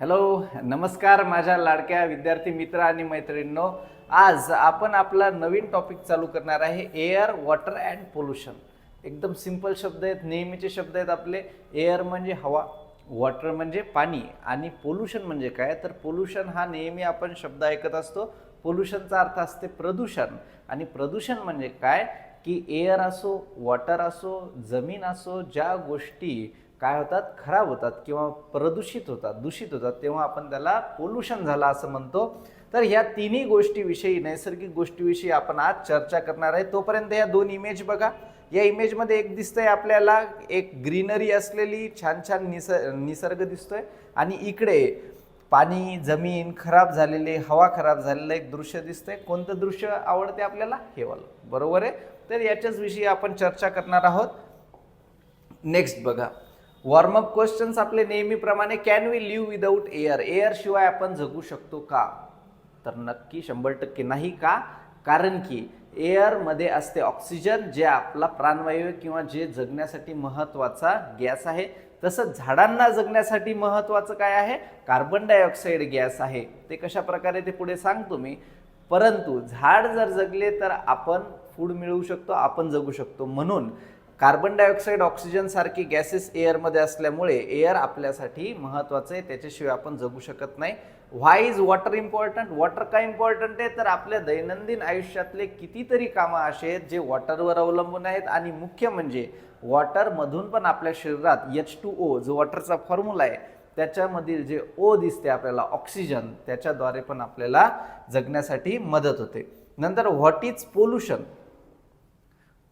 Hello, नमस्कार माझ्या लाडक्या विद्यार्थी मित्र आणि मैत्रिणींनो. आज आपण आपला नवीन टॉपिक चालू करणार आहे, एअर, वॉटर अँड पोल्युशन. एकदम सिंपल शब्द आहेत, नेहमीचे शब्द आहेत आपले. एअर म्हणजे हवा, वॉटर म्हणजे पाणी आणि पोल्युशन म्हणजे काय, तर पोल्युशन हा नेहमी आपण शब्द ऐकत असतो. पोल्युशनचा अर्थ असते प्रदूषण. आणि प्रदूषण म्हणजे काय की एअर असो, वॉटर असो, जमीन असो, ज्या गोष्टी काय होतात, खराब होतात किंवा प्रदूषित होतात, दूषित होतात, तेव्हा आपण त्याला पोल्युशन झाला असं म्हणतो. तर ह्या तिन्ही गोष्टीविषयी, नैसर्गिक गोष्टीविषयी आपण आज चर्चा करणार आहे. तोपर्यंत या दोन इमेज बघा. या इमेजमध्ये एक दिसतंय आपल्याला, एक ग्रीनरी असलेली छान छान निसर्ग दिसतोय आणि इकडे पाणी, जमीन खराब झालेली, हवा खराब झालेलं एक दृश्य दिसतंय. कोणतं दृश्य आवडते आपल्याला? हे वालं, बरोबर आहे. तर याच्याच विषयी आपण चर्चा करणार आहोत. नेक्स्ट बघा, वॉर्मअप क्वेश्चन्स आपले नेहमीप्रमाणे. Can we live without air? Air शिवाय आपण जगू शकतो का? तर नक्की 100% नाही. का? कारण की एअरमध्ये असते ऑक्सिजन, जे आपला प्राणवायू किंवा जे जगण्यासाठी महत्त्वाचा गॅस आहे. तसंच झाडांना जगण्यासाठी महत्त्वाचं काय आहे? कार्बन डायऑक्साईड गॅस आहे. ते कशा प्रकारे ते पुढे सांगतो मी. परंतु झाड जर जगले तर आपण फूड मिळवू शकतो, आपण जगू शकतो. म्हणून कार्बन डायऑक्साईड, ऑक्सिजन सारखी गॅसेस एअरमध्ये असल्यामुळे एअर आपल्यासाठी महत्त्वाचं आहे, त्याच्याशिवाय आपण जगू शकत नाही. व्हाय इज वॉटर इम्पॉर्टंट? वॉटर का इम्पॉर्टंट आहे? तर आपल्या दैनंदिन आयुष्यातले कितीतरी कामं असे आहेत जे वॉटरवर अवलंबून आहेत. आणि मुख्य म्हणजे वॉटरमधून पण आपल्या शरीरात H2O जो वॉटरचा फॉर्म्युला आहे, त्याच्यामधील जे ओ दिसते आपल्याला, ऑक्सिजन, त्याच्याद्वारे पण आपल्याला जगण्यासाठी मदत होते. नंतर व्हॉट इज पोल्युशन?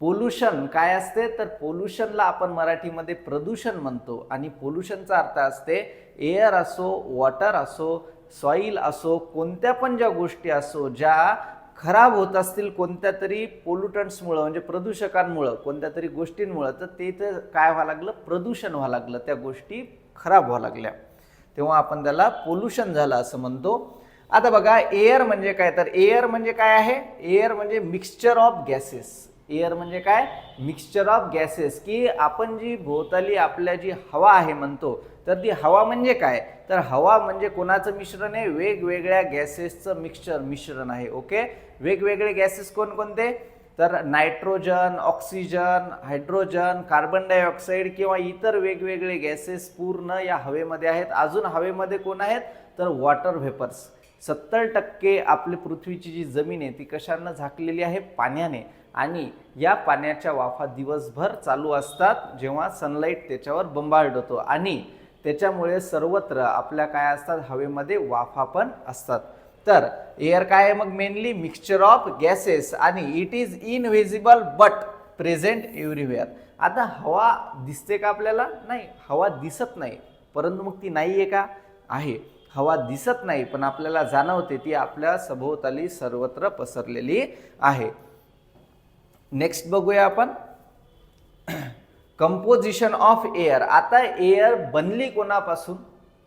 पोल्युशन काय असते? तर पोल्युशनला आपण मराठीमध्ये प्रदूषण म्हणतो. आणि पोल्युशनचा अर्थ असते एअर असो, वॉटर असो, सॉईल असो, कोणत्या पण ज्या गोष्टी असो ज्या खराब होत असतील कोणत्या तरी पोल्युटंट्समुळं, म्हणजे प्रदूषकांमुळं, कोणत्या तरी गोष्टींमुळं, तर ते तर काय व्हायला लागलं? प्रदूषण व्हायला लागलं, त्या गोष्टी खराब व्हायला लागल्या, तेव्हा आपण त्याला पोल्युशन झालं असं म्हणतो. आता बघा, एअर म्हणजे काय? तर एअर म्हणजे काय आहे? एअर म्हणजे मिक्सचर ऑफ गॅसेस. एअर म्हणजे काय? Mixture of gases. की आपण जी भोवताली आपल्या जी हवा आहे म्हणतो, तर ती हवा म्हणजे काय? तर हवा म्हणजे कोणाचं मिश्रण आहे? वेगवेगळ्या गॅसेसचं मिश्रण आहे. ओके, वेगवेगळे गॅसेस कोणकोणते? तर nitrogen, oxygen, hydrogen, carbon dioxide किंवा इतर वेगवेगळे गॅसेस पूर्ण या हवेमध्ये आहेत. अजून हवेमध्ये कोण आहेत? तर वॉटर व्हेपर्स. 70% आपली पृथ्वीची जी जमीन आहे ती कशानं झाकलेली आहे? पाण्याने. आणि या पाण्याच्या वाफा दिवसभर चालू असतात जेव्हा सनलाईट त्याच्यावर बंबार्ड होतो, आणि त्याच्यामुळे सर्वत्र आपल्या काय असतात? हवेमध्ये वाफा पण असतात. तर एअर काय आहे मग? मेनली मिक्सचर ऑफ गॅसेस, आणि it is invisible but present everywhere. आता हवा दिसते का आपल्याला? नाही, हवा दिसत नाही. परंतु मग ती नाही आहे का? आहे. हवा दिसत नाही पण आपल्याला जाणवते, ती आपल्या सभोवताली सर्वत्र पसरलेली आहे. नेक्स्ट बघूया आपण, कंपोजिशन ऑफ एअर. आता एअर बनली कोणापासून?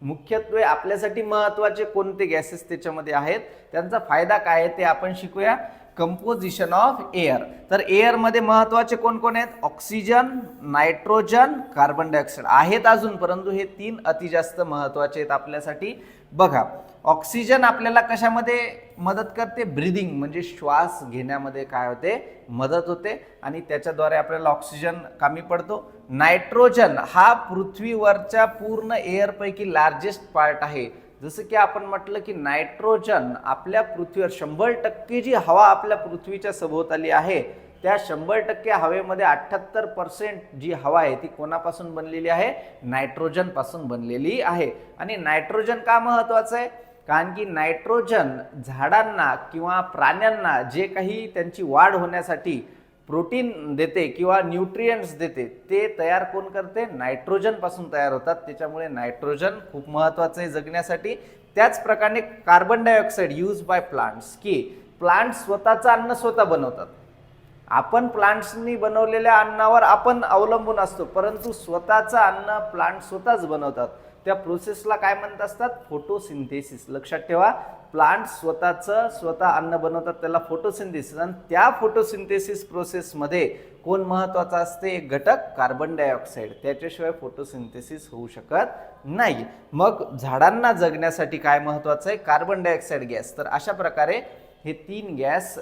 मुख्यत्वे आपल्यासाठी महत्त्वाचे कोणते गॅसेस त्याच्यामध्ये आहेत, त्यांचा फायदा काय आहे ते आपण शिकूया. Composition of air. तर एअरमध्ये महत्त्वाचे कोण कोण आहेत? ऑक्सिजन, नायट्रोजन, कार्बन डायऑक्साईड आहेत अजून, परंतु हे 3 अति जास्त महत्त्वाचे आहेत आपल्यासाठी. बघा, ऑक्सिजन आपल्याला कशामध्ये मदत करते? ब्रीदिंग, म्हणजे श्वास घेण्यामध्ये काय होते? मदत होते, आणि त्याच्याद्वारे आपल्याला ऑक्सिजन कमी पडतो. नायट्रोजन हा पृथ्वीवरच्या पूर्ण एअरपैकी लार्जेस्ट पार्ट आहे. जसं की आपण म्हटलं की नायट्रोजन आपल्या पृथ्वीवर 100% जी हवा आपल्या पृथ्वीच्या सभोवताली आहे, त्या 100% हवेमध्ये 78% जी हवा आहे ती कोणापासून बनलेली आहे? नायट्रोजन पासून बनलेली आहे. आणि नायट्रोजन का महत्वाचं आहे? कारण की नायट्रोजन झाडांना किंवा प्राण्यांना जे काही त्यांची वाढ होण्यासाठी प्रोटीन देते किंवा न्यूट्रिएंट्स देते, ते तयार कोण करते? नायट्रोजन पासून तयार होतात. त्याच्यामुळे नायट्रोजन खूप महत्त्वाचं आहे जगण्यासाठी. त्याच प्रकारे carbon dioxide use by plants, की प्लांट्स स्वतःचं अन्न स्वतः बनवतात. आपण प्लांट्सनी बनवलेल्या अन्नावर आपण अवलंबून असतो, परंतु स्वतःचं अन्न प्लांट स्वतःच बनवतात. त्या प्रोसेसला काय म्हणत असतात? फोटोसिंथेसिस. लक्षात ठेवा, प्लांट स्वतः अन्न बनवतात, त्याला फोटोसिंथेसिस. आणि त्या फोटोसिंथेसिस प्रोसेसमध्ये कोण महत्वाचा असते? एक घटक कार्बन डायऑक्साईड. त्याच्याशिवाय फोटोसिंथेसिस होऊ शकत नाही. मग झाडांना जगण्यासाठी काय महत्वाचं आहे? Carbon dioxide gas. तर अशा प्रकारे हे 3 गॅस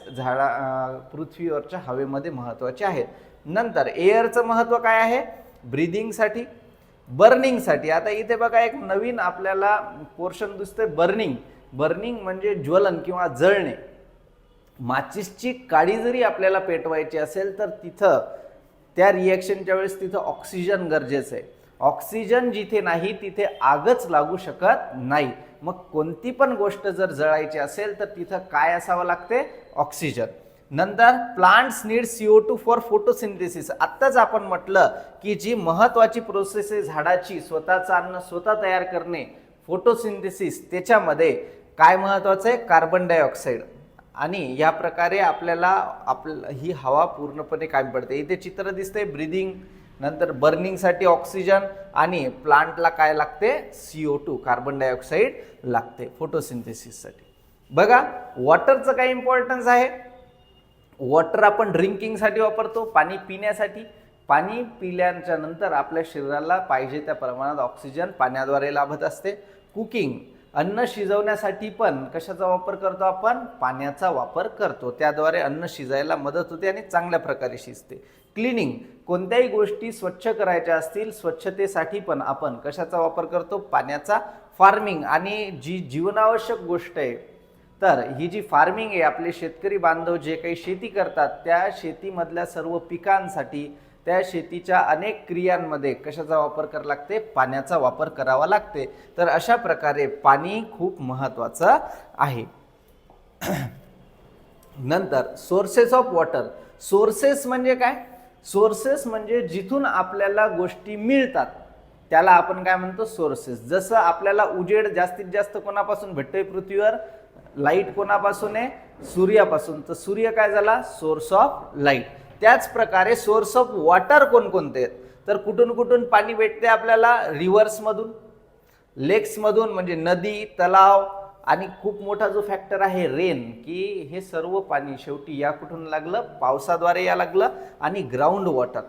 पृथ्वीवरच्या हवेमध्ये महत्वाचे आहेत. नंतर एअरचं महत्व काय आहे? ब्रीदिंगसाठी, बर्निंगसाठी. आता इथे बघा एक नवीन आपल्याला पोर्शन दिसतोय, बर्निंग. बर्निंग म्हणजे ज्वलन किंवा जळणे. माचीसची काडी जरी आपल्याला पेटवायची असेल तर तिथं त्या रिॲक्शनच्या वेळेस तिथं ऑक्सिजन गरजेचं आहे. ऑक्सिजन जिथे नाही तिथे आगच लागू शकत नाही. मग कोणती पण गोष्ट जर जळायची असेल तर तिथं काय असावं लागते? ऑक्सिजन. नंतर plants need CO2 for photosynthesis. आत्ताच आपण म्हटलं की जी महत्वाची प्रोसेस आहे झाडाची, स्वतःचं अन्न स्वतः तयार करणे, फोटोसिंथेसिस, त्याच्यामध्ये काय महत्वाचं आहे? Carbon dioxide. आणि या प्रकारे आपल्याला ही हवा पूर्णपणे कामी पडते. इथे चित्र दिसतंय, ब्रीदिंग, नंतर बर्निंगसाठी ऑक्सिजन, आणि प्लांटला काय लागते? CO2 कार्बन डायऑक्साईड लागते फोटोसिंथेसिससाठी. बघा वॉटरचं काय इम्पॉर्टन्स आहे? वॉटर आपण ड्रिंकिंगसाठी वापरतो, पाणी पिण्यासाठी. पाणी पिल्याच्या नंतर आपल्या शरीराला पाहिजे त्या प्रमाणात ऑक्सिजन पाण्याद्वारे लाभत असते. कुकिंग, अन्न शिजवण्यासाठी पण कशाचा वापर करतो आपण? पाण्याचा वापर करतो. त्याद्वारे अन्न शिजायला मदत होते आणि चांगल्या प्रकारे शिजते. क्लिनिंग, कोणत्याही गोष्टी स्वच्छ करायच्या असतील, स्वच्छतेसाठी पण आपण कशाचा वापर करतो? पाण्याचा. फार्मिंग, आणि जी जीवनावश्यक गोष्ट आहे, तर ही जी फार्मिंग आहे, आपले शेतकरी बांधव जे काही शेती करतात त्या शेतीमधल्या सर्व पिकांसाठी, त्या शेतीच्या अनेक क्रियांमध्ये कशाचा वापर करावा लागते? पाण्याचा वापर करावा लागते. तर अशा प्रकारे पाणी खूप महत्वाचं आहे. नंतर सोर्सेस ऑफ वॉटर. सोर्सेस म्हणजे काय? सोर्सेस म्हणजे जिथून आपल्याला गोष्टी मिळतात त्याला आपण काय म्हणतो? सोर्सेस. जसं आपल्याला उजेड जास्तीत जास्त कोणापासून भेटतोय पृथ्वीवर? लाईट कोणापासून आहे? सूर्यापासून. तर सूर्य काय झाला? Source of light. त्याच प्रकारे सोर्स ऑफ वॉटर कोणकोणते आहेत? तर कुठून कुठून पाणी भेटते आपल्याला? रिव्हर्समधून, लेक्समधून म्हणजे नदी, तलाव, आणि खूप मोठा जो फॅक्टर आहे रेन, की हे सर्व पाणी शेवटी या कुठून लागलं? पावसाद्वारे या लागलं. आणि ग्राउंड वॉटर,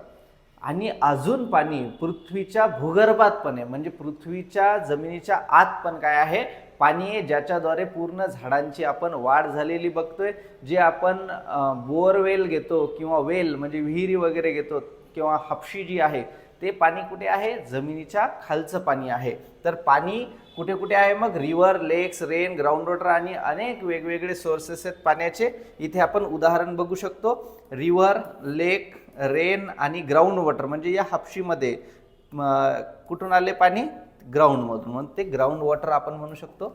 आणि अजून पाणी पृथ्वीच्या भूगर्भात पण आहे, म्हणजे पृथ्वीच्या जमिनीच्या आत पण काय आहे? पाणी आहे, ज्याच्याद्वारे पूर्ण झाडांची आपण वाढ झालेली बघतोय. जे आपण बोअरवेल घेतो किंवा वेल म्हणजे विहिरी वगैरे घेतो किंवा हापशी जी आहे, ते पाणी कुठे आहे? जमिनीच्या खालचं पाणी आहे. तर पाणी कुठे कुठे आहे मग? रिव्हर, लेक्स, रेन, ग्राउंड वॉटर, आणि अनेक वेगवेगळे सोर्सेस आहेत पाण्याचे. इथे आपण उदाहरण बघू शकतो. रिव्हर, लेक, रेन आणि ग्राउंड वॉटर, म्हणजे या हापशीमध्ये कुठून आले पाणी? ग्राउंडमधून, म्हणून ते ग्राउंड वॉटर आपण म्हणू शकतो.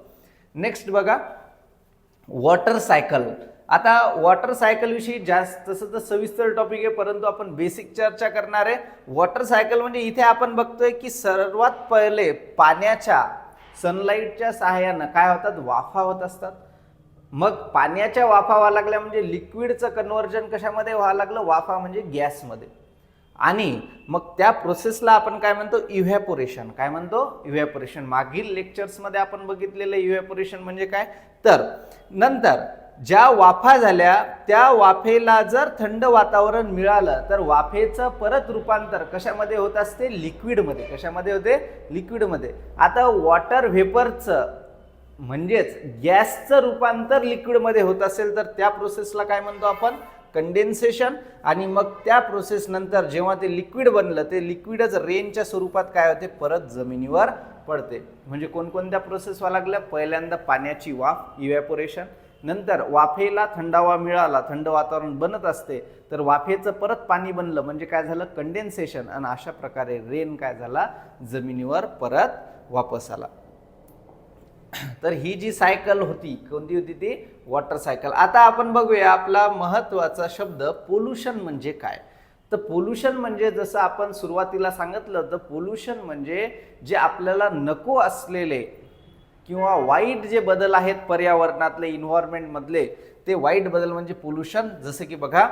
नेक्स्ट बघा वॉटर सायकल. आता वॉटर सायकल विषयी जास्त तसं तर सविस्तर टॉपिक आहे, परंतु आपण बेसिक चर्चा करणार आहे. वॉटर सायकल म्हणजे इथे आपण बघतोय की सर्वात पहिले पाण्याच्या सनलाईटच्या सहाय्यानं काय होतात? वाफा होत असतात. मग पाण्याच्या वाफा व्हायला लागल्या म्हणजे लिक्विडचं कन्व्हर्जन कशामध्ये व्हायला लागलं? वाफा म्हणजे गॅसमध्ये. आणि मग त्या प्रोसेसला आपण काय म्हणतो? इव्हॅपोरेशन. काय म्हणतो? इव्हॅपोरेशन. मागील लेक्चर्समध्ये आपण बघितलेलं इव्हॅपोरेशन म्हणजे काय? तर नंतर ज्या वाफा झाल्या त्या वाफेला जर थंड वातावरण मिळालं तर वाफेचं परत रूपांतर कशामध्ये होत असते? लिक्विडमध्ये. कशामध्ये होते? लिक्विडमध्ये. आता वॉटर व्हेपरचं म्हणजेच गॅसचं रूपांतर लिक्विडमध्ये होत असेल तर त्या प्रोसेसला काय म्हणतो आपण? कंडेन्सेशन. आणि मग त्या प्रोसेस नंतर जेव्हा ते लिक्विड बनलं ते लिक्विडच रेनच्या स्वरूपात काय होते? परत जमिनीवर पडते. म्हणजे कोणकोणत्या प्रोसेस व्हायला लागल्या? पहिल्यांदा पाण्याची वाफ, इव्हॅपोरेशन. नंतर वाफेला थंडावा मिळाला, थंड वातावरण बनत असते, तर वाफेचं परत पाणी बनलं म्हणजे काय झालं? कंडेन्सेशन. आणि अशा प्रकारे रेन काय झाला? जमिनीवर परत वापस आला. तर ही जी सायकल होती, कोणती होती ती? Water cycle. आता आपण बघूया आपला महत्वाचा शब्द पोल्युशन म्हणजे काय. तर पोल्युशन म्हणजे जसं आपण सुरुवातीला सांगितलं, तर पोल्युशन म्हणजे जे आपल्याला नको असलेले किंवा वाईट जे बदल आहेत पर्यावरणातले, इन्व्हायरमेंट मधले, ते वाईट बदल म्हणजे पोल्युशन. जसं की बघा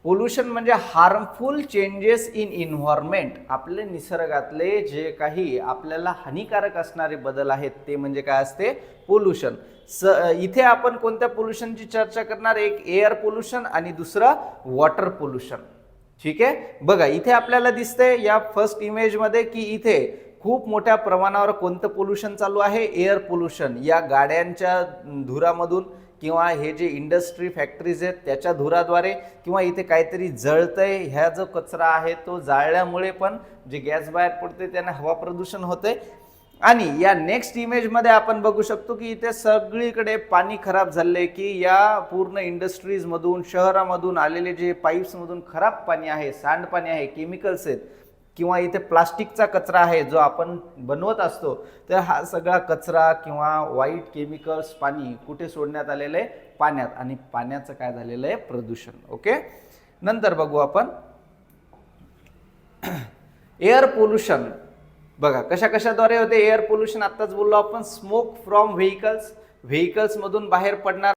पोल्युशन म्हणजे हार्मफुल चेंजेस इन इन्व्हायरमेंट, आपले निसर्गातले जे काही आपल्याला हानिकारक असणारे बदल आहेत ते म्हणजे काय असते, पोल्युशन. इथे आपण कोणत्या पोल्युशनची चर्चा करणार, एक एअर पोल्युशन आणि दुसरं वॉटर पोल्युशन. ठीक आहे, बघा इथे आपल्याला दिसतंय या फर्स्ट इमेज मध्ये की इथे खूप मोठ्या प्रमाणावर कोणतं पोल्युशन चालू आहे, एअर पोल्युशन. या गाड्यांच्या धुरामधून किंवा हे जे इंडस्ट्री फॅक्टरीज आहेत त्याच्या धुराद्वारे, किंवा इथे काहीतरी जळतंय, ह्या जो कचरा आहे तो जाळल्यामुळे पण जे गॅस बाहेर पडते त्याने हवा प्रदूषण होते. आणि या नेक्स्ट इमेज मध्ये आपण बघू शकतो की इथे सगळीकडे पाणी खराब झाले, की या पूर्ण इंडस्ट्रीज मधून शहरामधून आलेले जे पाईप्स मधून खराब पाणी आहे, सांडपाणी आहे, केमिकल्स आहेत, किंवा इथे प्लास्टिकचा कचरा आहे जो आपण बनवत असतो, तर हा सगळा कचरा किंवा वाईट केमिकल्स पाणी कुठे सोडण्यात आलेलं आहे, पाण्यात, आणि पाण्याचं काय झालेलं आहे, प्रदूषण. ओके, नंतर बघू आपण एअर पोल्युशन. बघा कशा कशाद्वारे होते एअर पोल्युशन, आत्ताच बोललो आपण, स्मोक फ्रॉम व्हेकल्स, व्हेकल्स मधून बाहेर पडणारा